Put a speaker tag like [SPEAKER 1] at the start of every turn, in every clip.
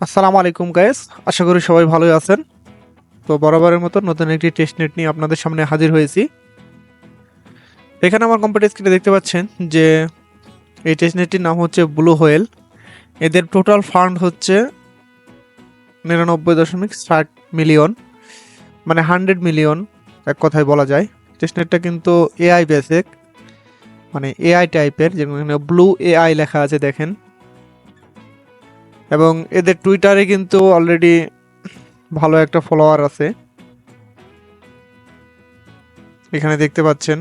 [SPEAKER 1] আসসালামু আলাইকুম গাইস, আশা করি সবাই ভালোই আছেন। তো বরাবরের মতো নতুন একটি টেস্ট নেট নিয়ে আপনাদের সামনে হাজির হয়েছি। এখানে আমার কম্পিউটার স্ক্রিনে দেখতে পাচ্ছেন যে এই টেস্ট নেটটির নাম হচ্ছে ব্লু হোয়েল। এদের টোটাল ফান্ড হচ্ছে 99.60 মিলিয়ন, মানে 100 মিলিয়ন এক কথায় বলা যায়। টেস্ট নেটটা কিন্তু এআই বেসিক, মানে এআই টাইপের, যেখানে ব্লু এআই লেখা আছে দেখেন। এবং এদের টুইটারে কিন্তু অলরেডি ভালো একটা ফলোয়ার আছে, এখানে দেখতে পাচ্ছেন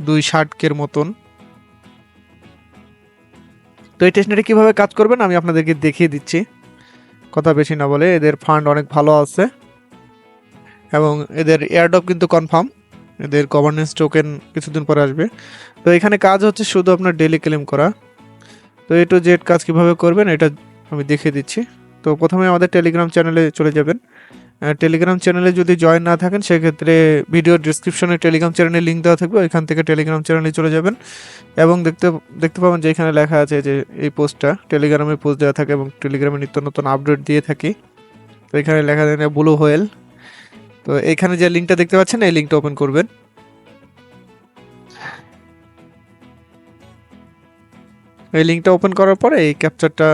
[SPEAKER 1] 260K মতন। তো এই টেস্টনেটে কীভাবে কাজ করবেন আমি আপনাদেরকে দেখিয়ে দিচ্ছি, কথা বেশি না বলে। এদের ফান্ড অনেক ভালো আছে এবং এদের এয়ারড্রপ কিন্তু কনফার্ম। এদের গভর্নেন্স টোকেন কিছুদিন পরে আসবে। তো এখানে কাজ হচ্ছে শুধু আপনার ডেলি ক্লেম করা। তো এ টু জেড কাজ কীভাবে করবেন এটা আমি দেখিয়ে দিচ্ছি। তো প্রথমে আমাদের টেলিগ্রাম চ্যানেলে চলে যাবেন। টেলিগ্রাম চ্যানেলে যদি জয়েন না থাকেন সেক্ষেত্রে ভিডিও ডিসক্রিপশনে টেলিগ্রাম চ্যানেলের লিঙ্ক দেওয়া থাকবে, ওইখান থেকে টেলিগ্রাম চ্যানেলে চলে যাবেন এবং দেখতে পাবেন যে এখানে লেখা আছে যে এই পোস্টটা টেলিগ্রামে পোস্ট দেওয়া থাকে এবং টেলিগ্রামে নিত্য নতুন আপডেট দিয়ে থাকি। তো এখানে লেখা থাকে ব্লু হোয়েল। তো এখানে যে লিঙ্কটা দেখতে পাচ্ছেন এই লিঙ্কটা ওপেন করবেন। এই লিঙ্কটা ওপেন করার পরে এই ক্যাপচারটা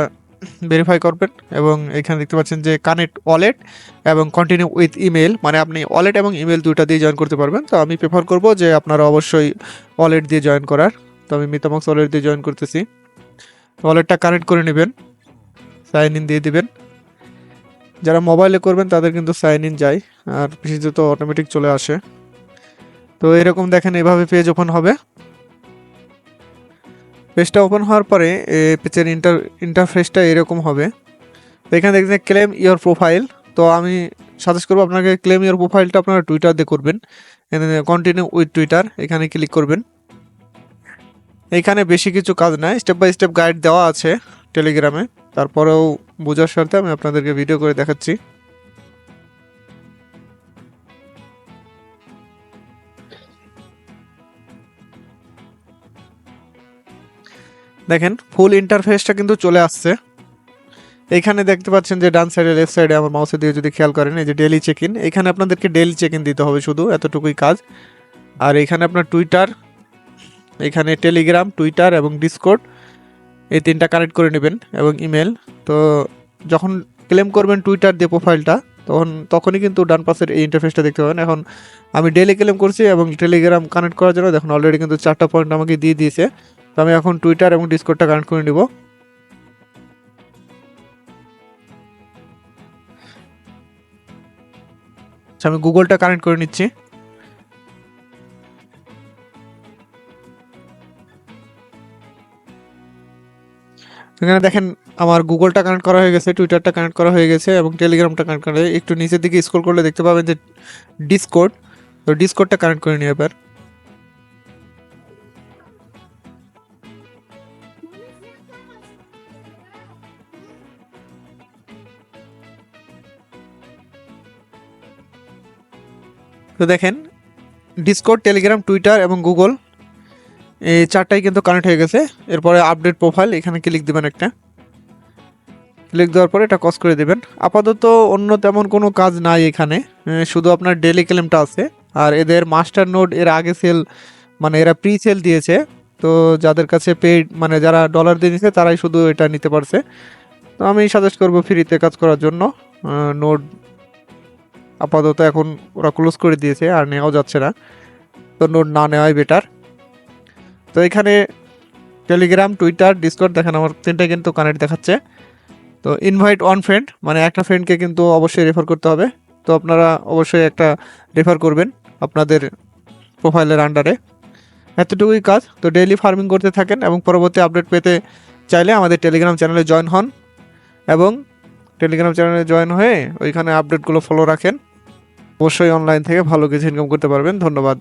[SPEAKER 1] ভেরিফাই করবেন এবং এখানে দেখতে পাচ্ছেন যে কানেক্ট ওয়ালেট এবং কন্টিনিউ উইথ ইমেল, মানে আপনি ওয়ালেট এবং ইমেল দুইটা দিয়ে জয়েন করতে পারবেন। তো আমি প্রেফার করব যে আপনারা অবশ্যই ওয়ালেট দিয়ে জয়েন করার। তো আমি মিতামক্স ওয়ালেট দিয়ে জয়েন করতেছি। ওয়ালেটটা কানেক্ট করে নেবেন, সাইন ইন দিয়ে দিবেন। যারা মোবাইলে করবেন তাদের কিন্তু সাইন ইন যায়, আর বিশেষত অটোমেটিক চলে আসে। তো এরকম দেখেন এভাবে পেজ ওপেন হবে। পেজটা ওপেন হওয়ার পরে পেজের ইন্টারফেসটা এরকম হবে। তো এখানে দেখছেন ক্লেম ইওর প্রোফাইল। তো আমি সাজেস্ট করবো আপনাকে ক্লেম ইওর প্রোফাইলটা আপনারা টুইটার দিয়ে করবেন। কন্টিনিউ উইথ টুইটার এখানে ক্লিক করবেন। এখানে বেশি কিছু কাজ নাই, স্টেপ বাই স্টেপ গাইড দেওয়া আছে টেলিগ্রামে, তারপরেও বোঝার স্বার্থে আমি আপনাদেরকে ভিডিও করে দেখাচ্ছি। দেখেন ফুল ইন্টারফেসটা কিন্তু চলে আসছে। এখানে দেখতে পাচ্ছেন যে ডান সাইডে লেফট সাইডে আমার মাউসে দিয়ে যদি খেয়াল করেন এই যে ডেইলি চেক ইন, এখানে আপনাদেরকে ডেইলি চেক ইন দিতে হবে, শুধু এতটুকুই কাজ। আর এখানে আপনার টুইটার, এখানে টেলিগ্রাম, টুইটার এবং ডিসকর্ড এই তিনটা কানেক্ট করে নেবেন এবং ইমেল। তো যখন ক্লেম করবেন টুইটার দিয়ে প্রোফাইলটা তখনই কিন্তু ডান পাশের এই ইন্টারফেসটা দেখতে পাবেন। এখন আমি ডেইলি ক্লেম করছি এবং টেলিগ্রাম কানেক্ট করার জন্য দেখুন অলরেডি কিন্তু 4টা পয়েন্ট আমাকে দিয়ে দিয়েছে। তো আমি এখন টুইটার এবং ডিসকর্ডটা কানেক্ট করে নিব। আচ্ছা, আমি গুগলটা কানেক্ট করে নিচ্ছি। এখানে দেখেন আমার গুগলটা কানেক্ট করা হয়ে গেছে, টুইটারটা কানেক্ট করা হয়ে গেছে এবং টেলিগ্রামটা কানেক্ট করা হয়ে, একটু নিচের দিকে স্ক্রল করলে দেখতে পাবেন যে ডিসকর্ড। তো ডিসকর্ডটা কানেক্ট করে নিই এবার। তো দেখেন ডিসকর্ড, টেলিগ্রাম, টুইটার এবং গুগল এই চারটাই কিন্তু কানেক্ট হয়ে গেছে। এরপরে আপডেট প্রোফাইল এখানে ক্লিক দেবেন, একটা ক্লিক দেওয়ার পরে এটা কস করে দেবেন। আপাতত অন্য তেমন কোনো কাজ নাই এখানে, শুধু আপনার ডেলি ক্লেমটা আছে। আর এদের মাস্টার নোড এর আগে সেল, মানে এরা প্রি সেল দিয়েছে। তো যাদের কাছে পেইড, মানে যারা ডলার দিয়ে নিছে তারাই শুধু এটা নিতে পারছে। তো আমি সাজেস্ট করবো ফ্রিতে কাজ করার জন্য। নোড আপাতত এখন ওরা ক্লোজ করে দিয়েছে, আর নেওয়াও যাচ্ছে না। তো নোড না নেওয়াই বেটার। তো এখানে টেলিগ্রাম, টুইটার, ডিসকর্ড দেখেন আমার তিনটা কিন্তু কানেক্ট দেখাচ্ছে। তো ইনভাইট ওয়ান ফ্রেন্ড, মানে একটা ফ্রেন্ডকে কিন্তু অবশ্যই রেফার করতে হবে। তো আপনারা অবশ্যই একটা রেফার করবেন আপনাদের প্রোফাইলের আন্ডারে। এতটুকুই কাজ। তো ডেইলি ফার্মিং করতে থাকেন এবং পরবর্তী আপডেট পেতে চাইলে আমাদের টেলিগ্রাম চ্যানেলে জয়েন হন এবং টেলিগ্রাম চ্যানেলে জয়েন হয়ে ওইখানে আপডেটগুলো ফলো রাখেন। অবশ্যই অনলাইন থেকে ভালো কিছু ইনকাম করতে পারবেন। ধন্যবাদ।